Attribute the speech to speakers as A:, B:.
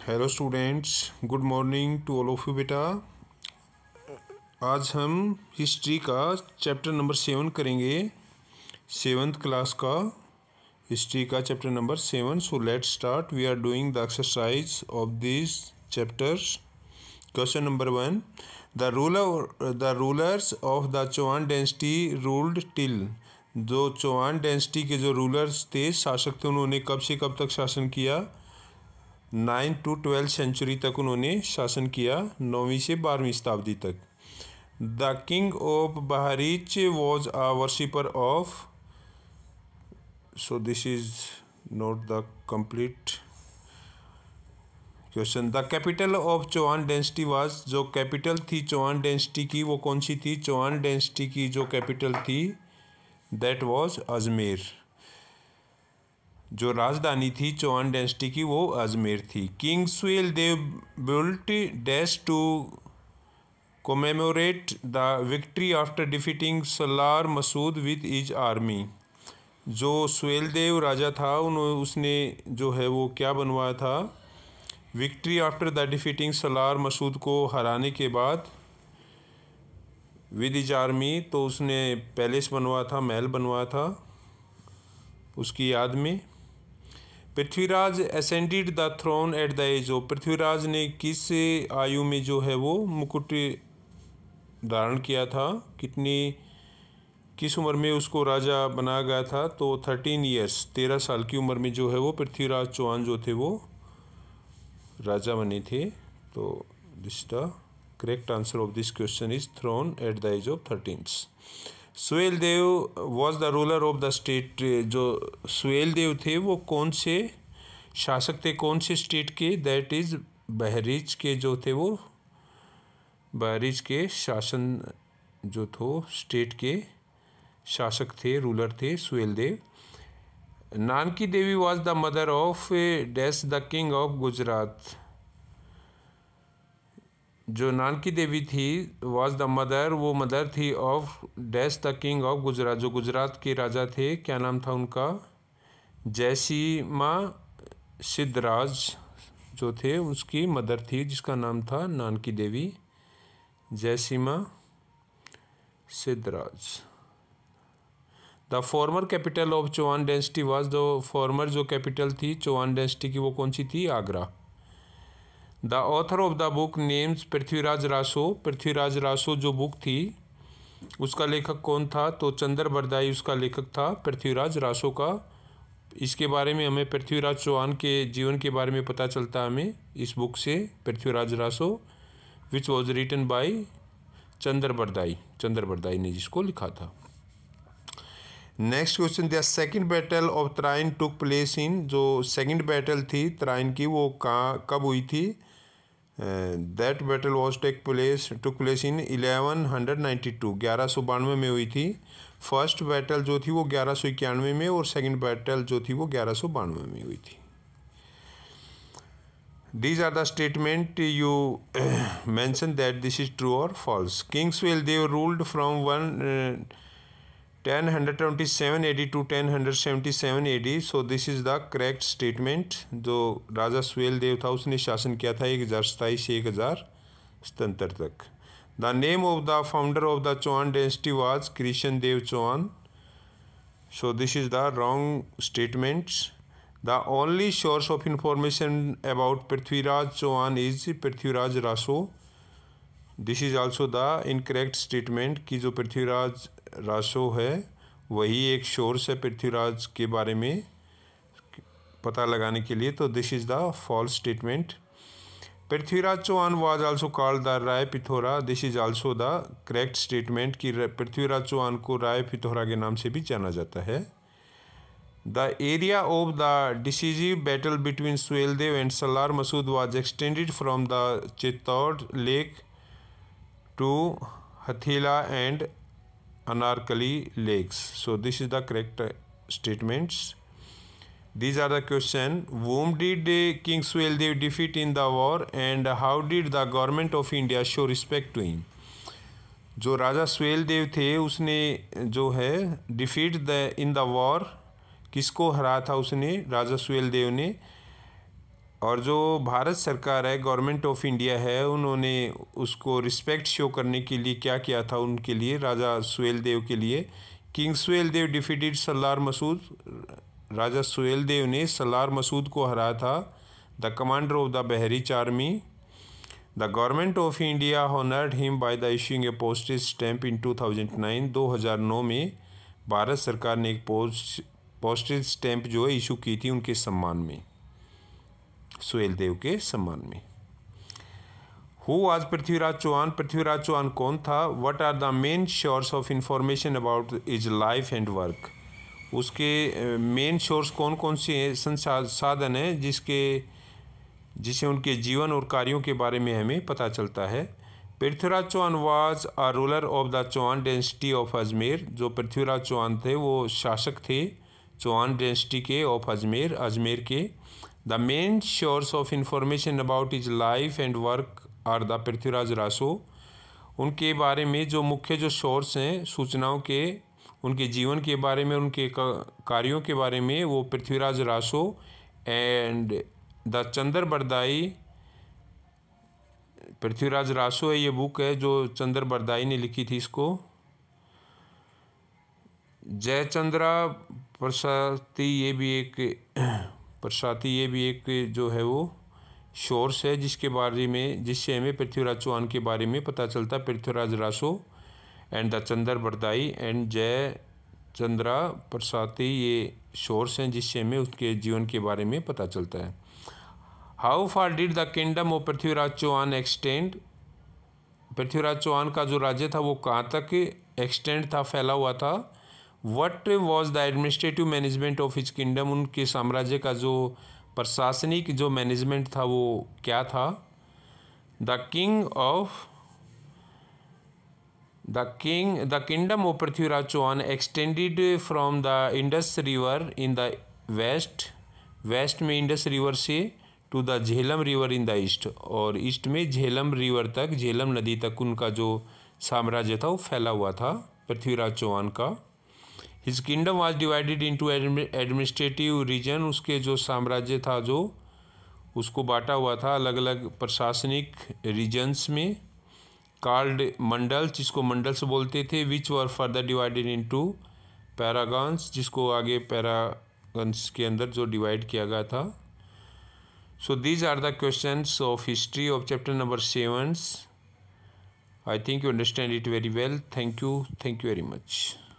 A: Hello students, good morning to all of you. बेटा आज हम हिस्ट्री का चैप्टर नंबर 7 करेंगे, 7th क्लास का हिस्ट्री का chapter number 7। So let's start. We are doing the exercise of this chapters. Question number 1, the rulers of the Chauhan dynasty ruled till. जो Chauhan dynasty के जो रूलर्स थे, शासक थे, उन्होंने कब से कब तक शासन किया? 9th to 12th सेंचुरी तक उन्होंने शासन किया, 9वीं से 12वीं शताब्दी तक। The king of Bahraich was a worshipper of, so this is not the complete question. The capital of Chauhan dynasty was, जो कैपिटल थी चौहान डायनेस्टी की वो कौन सी थी? चौहान डायनेस्टी की जो कैपिटल थी दैट वाज अजमेर। जो राजधानी थी चौहान डायनेस्टी की वो अजमेर थी। King Suhel Dev built dash to commemorate the victory after defeating Salar Masud with his army. जो सुहेल देव राजा था उसने जो है वो क्या बनवाया था? Victory after the defeating Salar Masud को हराने के बाद विद हिज आर्मी, तो उसने पैलेस बनवाया था, महल बनवाया था उसकी याद में। Prithviraj ascended the throne at the age of, Prithviraj ने किस आयु में जो है वो मुकुट धारण किया था? किस उम्र में उसको राजा बनाया गया था? तो 13 ईयर्स, 13 साल की उम्र में जो है वो पृथ्वीराज चौहान जो थे वो राजा बने थे। तो this the correct answer of this question is throne at the age of 13। Suhel Dev was the ruler of the state. जो सुहेल देव थे वो कौन से शासक थे, कौन से स्टेट के? दैट इज बहरीच के जो थे वो बहरीच के शासन जो थो स्टेट के शासक थे, रूलर थे Suhel Dev. Nanki Devi was the mother of dash the king of Gujarat. जो नानकी देवी थी वॉज द मदर, वो मदर थी of dash the king of Gujarat. जो गुजरात के राजा थे, क्या नाम था उनका? जयसीमा सिद्धराज जो थे उसकी मदर थी, जिसका नाम था Nanki Devi, Jayasimha Siddharaj. The former capital of Chauhan dynasty was, जो फॉर्मर जो कैपिटल थी चौहान डायनेस्टी की वो कौन सी थी? Agra. The author of the book names Prithviraj Raso. Prithviraj Raso जो बुक थी उसका लेखक कौन था? तो चंद्र बरदाई उसका लेखक था, पृथ्वीराज रासो का। इसके बारे में हमें पृथ्वीराज चौहान के जीवन के बारे में पता चलता है हमें इस बुक से, Prithviraj Raso, which was written by Chandra Bardai ने जिसको लिखा था। Next question, the second battle of Tarain took place in. जो सेकंड बैटल थी तराइन की वो कब हुई थी? That battle was took place इन 1192, 1192 में हुई थी। फर्स्ट बैटल जो थी वो 1191 में और सेकंड बैटल जो थी वो 1192 में हुई थी। These are the statement you mention that this is true or false. King Suhail Dev ruled from 1027 AD to 1077 AD. So this is the correct statement. जो राजा सुहेल देव था उसने शासन किया था 1027 से 1077 तक। The name of the founder of the Chauhan dynasty was Krishan Dev Chauhan. So this is the wrong statement. The only source of information about Prithviraj Chauhan is Prithviraj Raso. This is also the incorrect statement कि जो पृथ्वीराज रासो है वही एक source है पृथ्वीराज के बारे में पता लगाने के लिए। तो this is the false statement. Prithviraj Chauhan was also called the Rai Pithora. This is also the correct statement कि पृथ्वीराज चौहान को राय पिथौरा के नाम से भी जाना जाता है। The area of the decisive battle between Suhel Dev and Salar Masud was extended from the Chittor lake to Hathila and Anarkali lakes. So this is the correct statements. These are the question. Whom did King Suhail Dev defeat in the war and how did the government of India show respect to him? जो राजा सुहेल देव थे उसने जो है in the war, किसको हराया था उसने? राजा सुहेल देव ने और जो भारत सरकार है, गवर्नमेंट ऑफ इंडिया है, उन्होंने उसको रिस्पेक्ट शो करने के लिए क्या किया था उनके लिए, राजा सुहेल देव के लिए। King Suhel Dev defeated Salar Masud. राजा सुहेल देव ने सलार मसूद को हराया था, the commander of the Bahraich army. The government of India honoured him by the issuing a postage stamp in 2009। 2009 में भारत सरकार ने एक पोस्टेज स्टैम्प जो है इशू की थी उनके सम्मान में, सुहेल देव के सम्मान में। Who was Prithviraj Chauhan? पृथ्वीराज चौहान कौन था? What are the main source of information about his life and work? उसके मेन सोर्स कौन कौन से संसाधन हैं जिसे उनके जीवन और कार्यों के बारे में हमें पता चलता है। Prithviraj Chauhan was a ruler of the Chauhan density of Ajmer. जो पृथ्वीराज चौहान थे वो शासक थे चौहान डेंसिटी के ऑफ अजमेर, अजमेर के। The main source of information about his life and work are the Prithviraj Raso. उनके बारे में जो मुख्य जो सोर्स हैं सूचनाओं के, उनके जीवन के बारे में, उनके कार्यों के बारे में, वो पृथ्वीराज रासो एंड द चंद्र बरदाई। पृथ्वीराज रासो है, ये बुक है जो चंद्र बरदाई ने लिखी थी इसको। जयचंद्रा प्रसाती, ये भी एक जो है वो सोर्स है जिसके बारे में, जिससे हमें पृथ्वीराज चौहान के बारे में पता चलता है। Prithviraj Raso and the Chandra Bardai and Jayachandra Prashasti, ये सोर्स हैं जिससे हमें उसके जीवन के बारे में पता चलता है। How far did the kingdom of Prithviraj Chauhan extend? Prithviraj Chauhan का जो राज्य था वो कहाँ तक एक्सटेंड था, फैला हुआ था। What was the administrative management of his kingdom? उनके साम्राज्य का जो प्रशासनिक जो मैनेजमेंट था वो क्या था। The kingdom of Prithviraj Chauhan extended from the Indus river in the west में इंडस रिवर से, to the Jhelum river in the east, और ईस्ट में झेलम रिवर तक, झेलम नदी तक उनका जो साम्राज्य था वो फैला हुआ था पृथ्वीराज चौहान का। His kingdom was divided into administrative region. उसके जो साम्राज्य था जो उसको बांटा हुआ था अलग अलग प्रशासनिक रीजन्स में, कॉल्ड मंडल, जिसको मंडल्स बोलते थे, विच वर फर्दर डिवाइडेड इनटू पैरागन्स, जिसको आगे पैरागन्स के अंदर जो डिवाइड किया गया था। So these are the questions of history of chapter number 7. I think you understand it very well. Thank you very much.